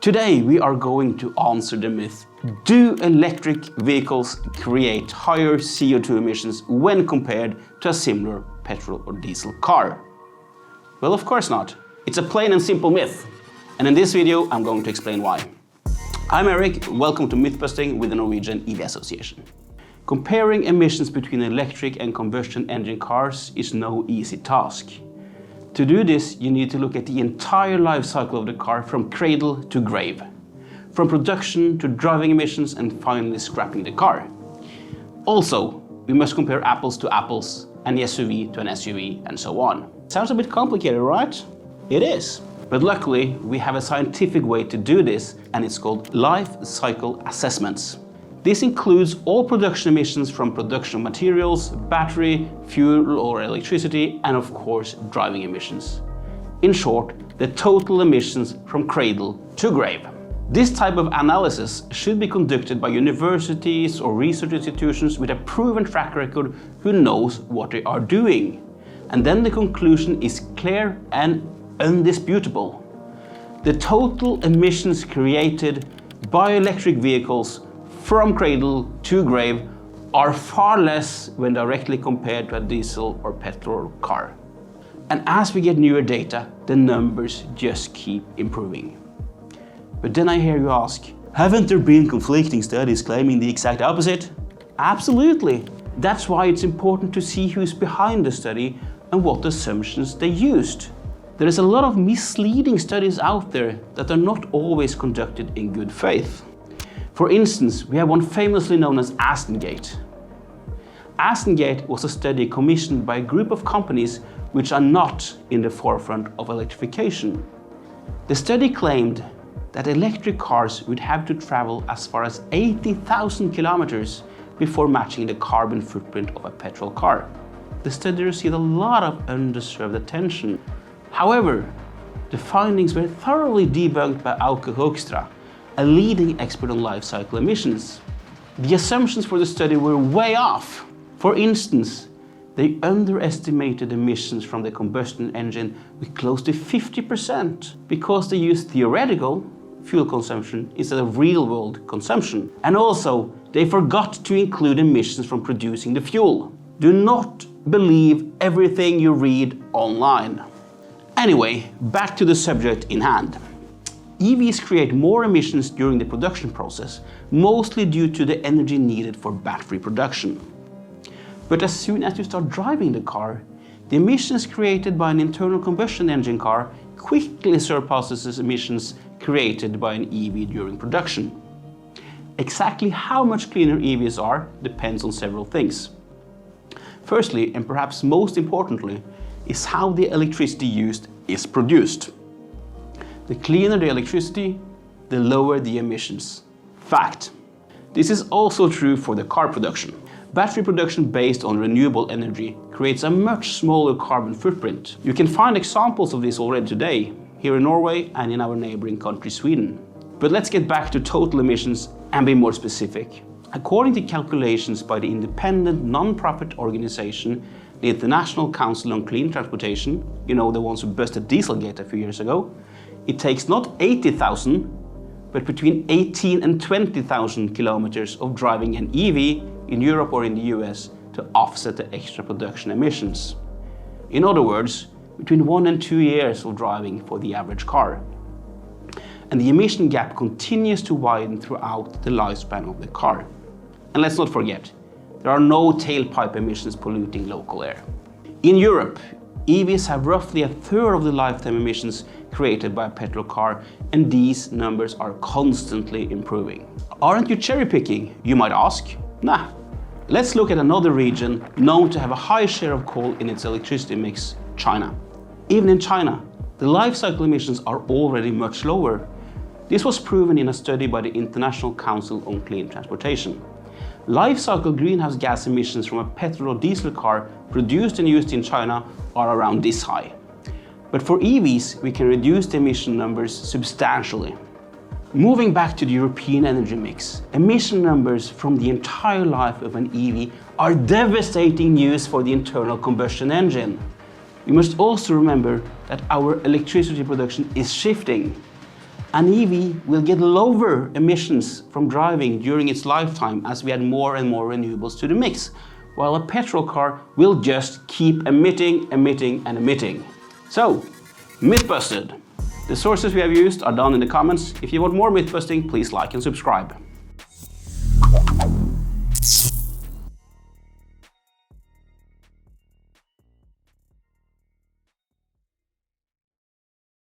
Today we are going to answer the myth: do electric vehicles create higher CO2 emissions when compared to a similar petrol or diesel car? Well, of course not. It's a plain and simple myth. And in this video, I'm going to explain why. I'm Eric, welcome to Mythbusting with the Norwegian EV Association. Comparing emissions between electric and combustion engine cars is no easy task. To do this, you need to look at the entire life cycle of the car from cradle to grave. From production to driving emissions and finally scrapping the car. Also, we must compare apples to apples, an SUV to an SUV, and so on. Sounds a bit complicated, right? It is. But luckily, we have a scientific way to do this, and it's called life cycle assessments. This includes all production emissions from production materials, battery, fuel or electricity, and of course, driving emissions. In short, the total emissions from cradle to grave. This type of analysis should be conducted by universities or research institutions with a proven track record who knows what they are doing. And then the conclusion is clear and undisputable. The total emissions created by electric vehicles from cradle to grave are far less when directly compared to a diesel or petrol car. And as we get newer data, the numbers just keep improving. But then I hear you ask, haven't there been conflicting studies claiming the exact opposite? Absolutely. That's why it's important to see who's behind the study and what assumptions they used. There is a lot of misleading studies out there that are not always conducted in good faith. For instance, we have one famously known as AstonGate. AstonGate was a study commissioned by a group of companies which are not in the forefront of electrification. The study claimed that electric cars would have to travel as far as 80,000 kilometers before matching the carbon footprint of a petrol car. The study received a lot of undeserved attention. However, the findings were thoroughly debunked by Auke Hoekstra, a leading expert on life cycle emissions. The assumptions for the study were way off. For instance, they underestimated emissions from the combustion engine with close to 50% because they used theoretical fuel consumption instead of real-world consumption. And also, they forgot to include emissions from producing the fuel. Do not believe everything you read online. Anyway, back to the subject in hand. EVs create more emissions during the production process, mostly due to the energy needed for battery production. But as soon as you start driving the car, the emissions created by an internal combustion engine car quickly surpasses emissions created by an EV during production. Exactly how much cleaner EVs are depends on several things. Firstly, and perhaps most importantly, is how the electricity used is produced. The cleaner the electricity, the lower the emissions. Fact. This is also true for the car production. Battery production based on renewable energy creates a much smaller carbon footprint. You can find examples of this already today, here in Norway and in our neighboring country Sweden. But let's get back to total emissions and be more specific. According to calculations by the independent non-profit organization, the International Council on Clean Transportation, you know, the ones who busted Dieselgate a few years ago, it takes not 80,000, but between 18 and 20,000 kilometers of driving an EV in Europe or in the US to offset the extra production emissions. In other words, between 1 and 2 years of driving for the average car. And the emission gap continues to widen throughout the lifespan of the car. And let's not forget, there are no tailpipe emissions polluting local air. In Europe, EVs have roughly a third of the lifetime emissions created by a petrol car, and these numbers are constantly improving. Aren't you cherry picking, you might ask? Nah. Let's look at another region known to have a high share of coal in its electricity mix, China. Even in China, the life cycle emissions are already much lower. This was proven in a study by the International Council on Clean Transportation. Life cycle greenhouse gas emissions from a petrol or diesel car produced and used in China are around this high. But for EVs, we can reduce the emission numbers substantially. Moving back to the European energy mix, emission numbers from the entire life of an EV are devastating news for the internal combustion engine. We must also remember that our electricity production is shifting. An EV will get lower emissions from driving during its lifetime as we add more and more renewables to the mix, while a petrol car will just keep emitting, and emitting. So, myth busted. The sources we have used are down in the comments. If you want more myth busting, please like and subscribe.